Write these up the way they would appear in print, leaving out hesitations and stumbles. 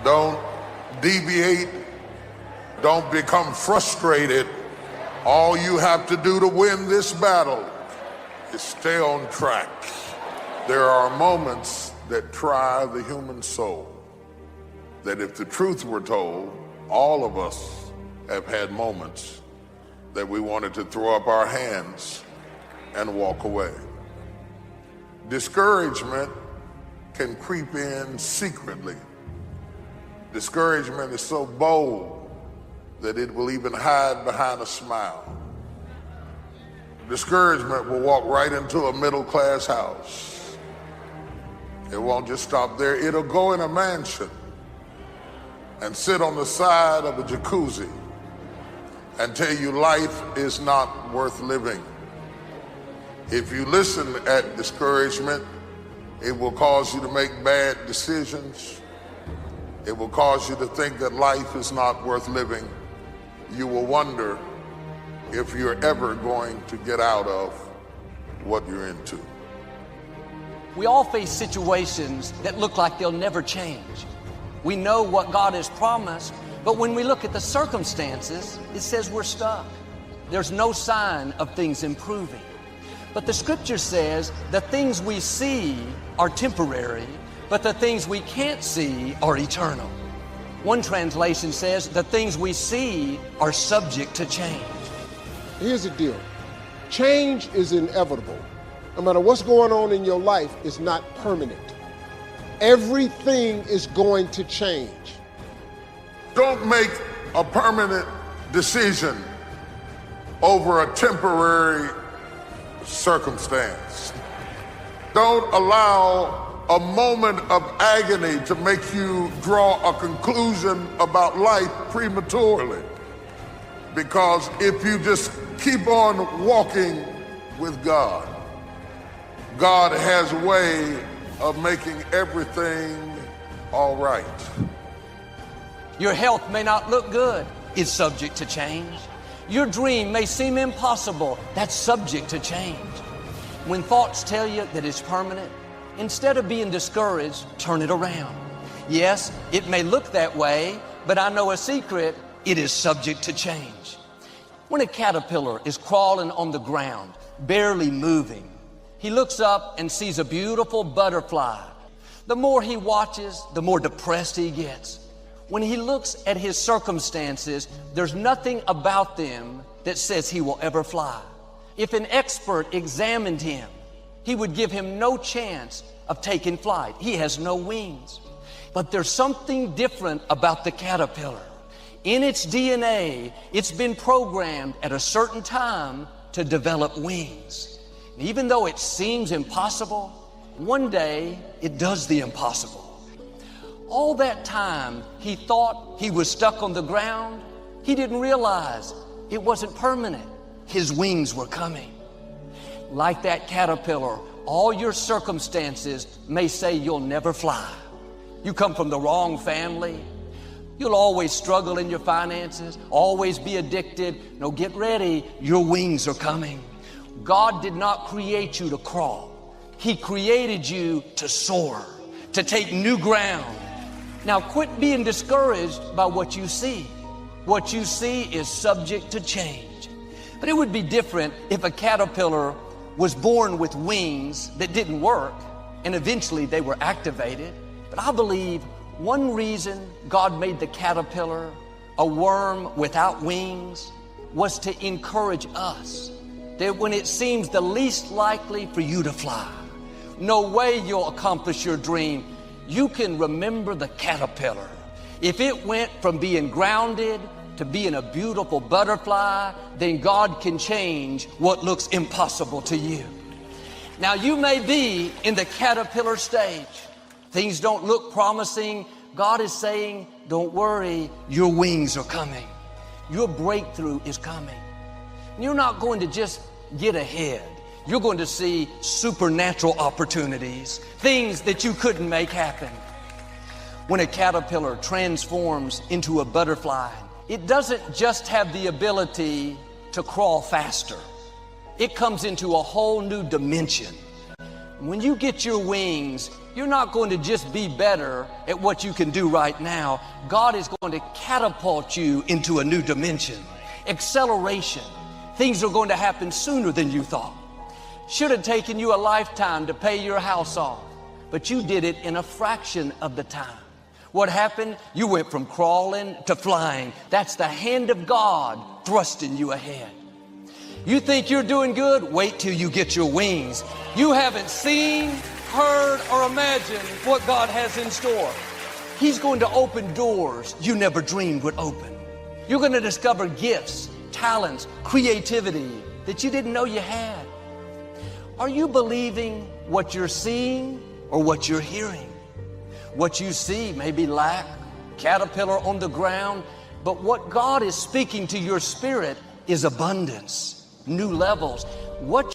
Don't deviate. Don't become frustrated. All you have to do to win this battle is stay on track. There are moments that try the human soul, that if the truth were told, all of us have had moments that we wanted to throw up our hands and walk away. Discouragement can creep in secretly. Discouragement is so bold that it will even hide behind a smile. Discouragement will walk right into a middle-class house. It won't just stop there. It'll go in a mansion and sit on the side of a jacuzzi and tell you life is not worth living. If you listen at discouragement, it will cause you to make bad decisions. It will cause you to think that life is not worth living. You will wonder if you're ever going to get out of what you're into. We all face situations that look like they'll never change. We know what God has promised, but when we look at the circumstances, it says we're stuck. There's no sign of things improving. But the scripture says the things we see are temporary, but the things we can't see are eternal. One translation says the things we see are subject to change. Here's the deal. Change is inevitable. No matter what's going on in your life, it's not permanent. Everything is going to change. Don't make a permanent decision over a temporary circumstance. Don't allow a moment of agony to make you draw a conclusion about life prematurely. Because if you just keep on walking with God, God has a way of making everything all right. Your health may not look good. It's subject to change. Your dream may seem impossible. That's subject to change. When thoughts tell you that it's permanent, instead of being discouraged, turn it around. Yes, it may look that way, but I know a secret. It is subject to change. When a caterpillar is crawling on the ground, barely moving, he looks up and sees a beautiful butterfly. The more he watches, the more depressed he gets. When he looks at his circumstances, there's nothing about them that says he will ever fly. If an expert examined him, he would give him no chance of taking flight. He has no wings. But there's something different about the caterpillar. In its DNA, it's been programmed at a certain time to develop wings. Even though it seems impossible, one day it does the impossible. All that time he thought he was stuck on the ground, he didn't realize it wasn't permanent. His wings were coming. Like that caterpillar, all your circumstances may say you'll never fly. You come from the wrong family. You'll always struggle in your finances, always be addicted. No, get ready, your wings are coming. God did not create you to crawl. He created you to soar, to take new ground. Now quit being discouraged by what you see. What you see is subject to change. But it would be different if a caterpillar was born with wings that didn't work and eventually they were activated. But I believe one reason God made the caterpillar a worm without wings was to encourage us that when it seems the least likely for you to fly, no way you'll accomplish your dream, you can remember the caterpillar. If it went from being grounded to being a beautiful butterfly, then God can change what looks impossible to you. Now you may be in the caterpillar stage. Things don't look promising. God is saying, don't worry, your wings are coming. Your breakthrough is coming. You're not going to just get ahead. You're going to see supernatural opportunities, things that you couldn't make happen. When a caterpillar transforms into a butterfly, it doesn't just have the ability to crawl faster. It comes into a whole new dimension. When you get your wings, you're not going to just be better at what you can do right now. God is going to catapult you into a new dimension. Acceleration. Things are going to happen sooner than you thought. Should have taken you a lifetime to pay your house off, but you did it in a fraction of the time. What happened? You went from crawling to flying. That's the hand of God thrusting you ahead. You think you're doing good? Wait till you get your wings. You haven't seen, heard, or imagined what God has in store. He's going to open doors you never dreamed would open. You're going to discover gifts, talents, creativity that you didn't know you had. Are you believing what you're seeing or what you're hearing? What you see may be lack, caterpillar on the ground, but what God is speaking to your spirit is abundance, new levels. What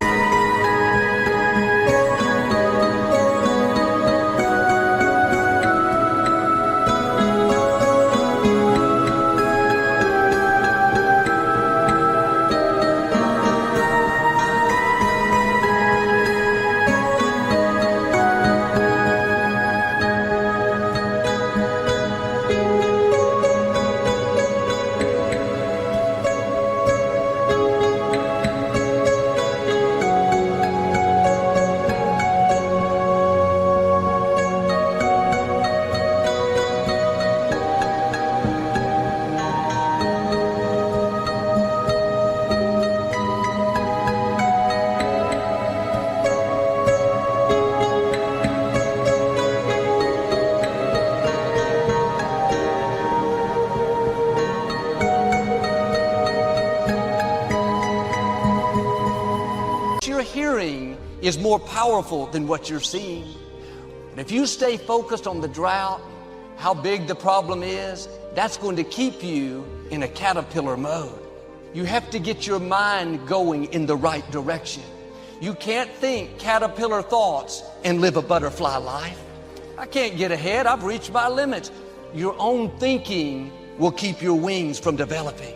you're hearing is more powerful than what you're seeing. And if you stay focused on the drought, how big the problem is, that's going to keep you in a caterpillar mode. You have to get your mind going in the right direction. You can't think caterpillar thoughts and live a butterfly life. I can't get ahead. I've reached my limits. Your own thinking will keep your wings from developing.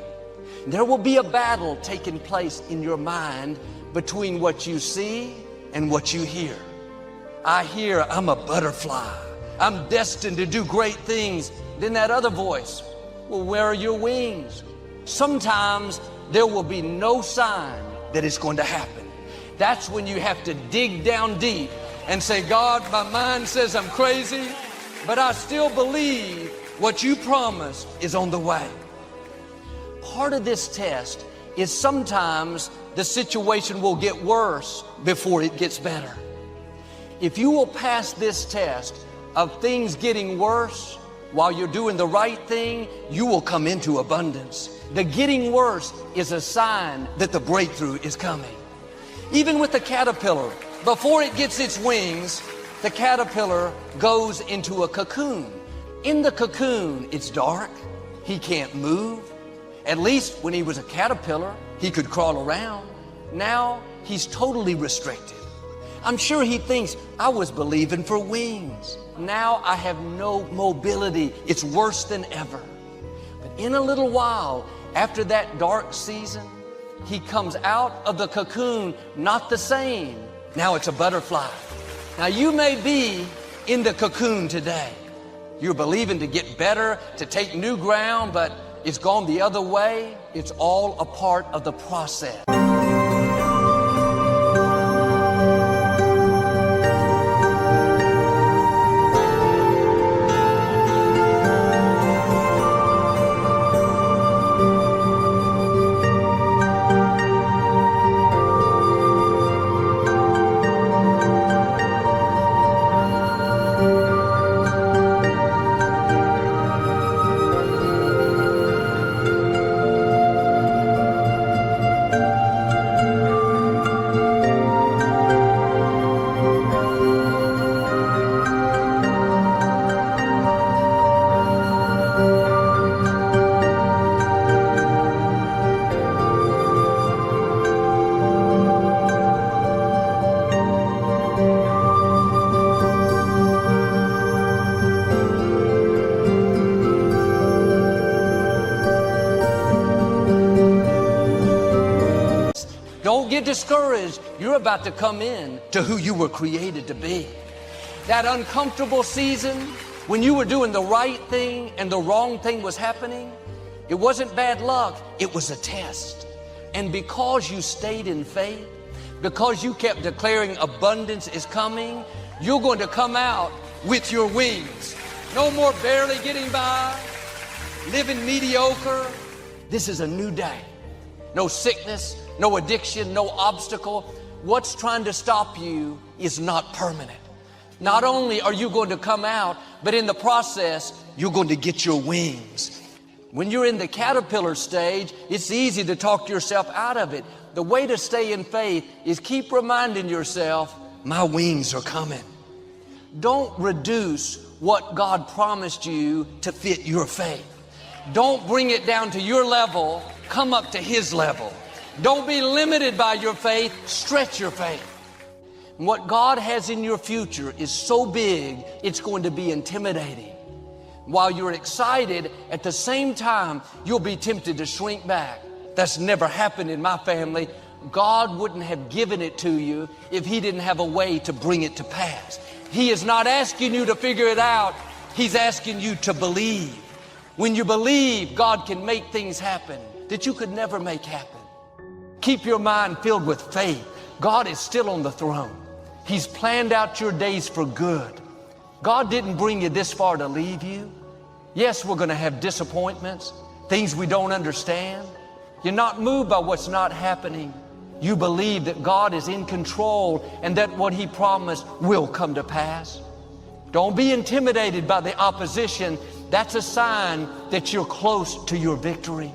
There will be a battle taking place in your mind between what you see and what you hear. I hear I'm a butterfly. I'm destined to do great things. Then that other voice, well, where are your wings? Sometimes there will be no sign that it's going to happen. That's when you have to dig down deep and say, God, my mind says I'm crazy, but I still believe what you promised is on the way. Part of this test is sometimes the situation will get worse before it gets better. If you will pass this test of things getting worse while you're doing the right thing, you will come into abundance. The getting worse is a sign that the breakthrough is coming. Even with the caterpillar, before it gets its wings, the caterpillar goes into a cocoon. In the cocoon, it's dark. He can't move. At least when he was a caterpillar, he could crawl around. Now he's totally restricted. I'm sure he thinks, I was believing for wings. Now I have no mobility. It's worse than ever. But in a little while, after that dark season, he comes out of the cocoon not the same. Now it's a butterfly. Now you may be in the cocoon today. You're believing to get better, to take new ground, but it's gone the other way. It's all a part of the process. get discouraged. You're about to come in to who you were created to be. That uncomfortable season when you were doing the right thing and the wrong thing was happening, it wasn't bad luck, it was a test. And because you stayed in faith, because you kept declaring abundance is coming, you're going to come out with your wings. No more barely getting by, living mediocre. This is a new day. No sickness, no addiction, no obstacle. What's trying to stop you is not permanent. Not only are you going to come out, but in the process, you're going to get your wings. When you're in the caterpillar stage, it's easy to talk yourself out of it. The way to stay in faith is keep reminding yourself, my wings are coming. Don't reduce what God promised you to fit your faith. Don't bring it down to your level, come up to His level. Don't be limited by your faith, stretch your faith. What God has in your future is so big, it's going to be intimidating. While you're excited, at the same time, you'll be tempted to shrink back. That's never happened in my family. God wouldn't have given it to you if He didn't have a way to bring it to pass. He is not asking you to figure it out. He's asking you to believe. When you believe, God can make things happen that you could never make happen. Keep your mind filled with faith. God is still on the throne. He's planned out your days for good. God didn't bring you this far to leave you. Yes, we're going to have disappointments, things we don't understand. You're not moved by what's not happening. You believe that God is in control and that what He promised will come to pass. Don't be intimidated by the opposition. That's a sign that you're close to your victory.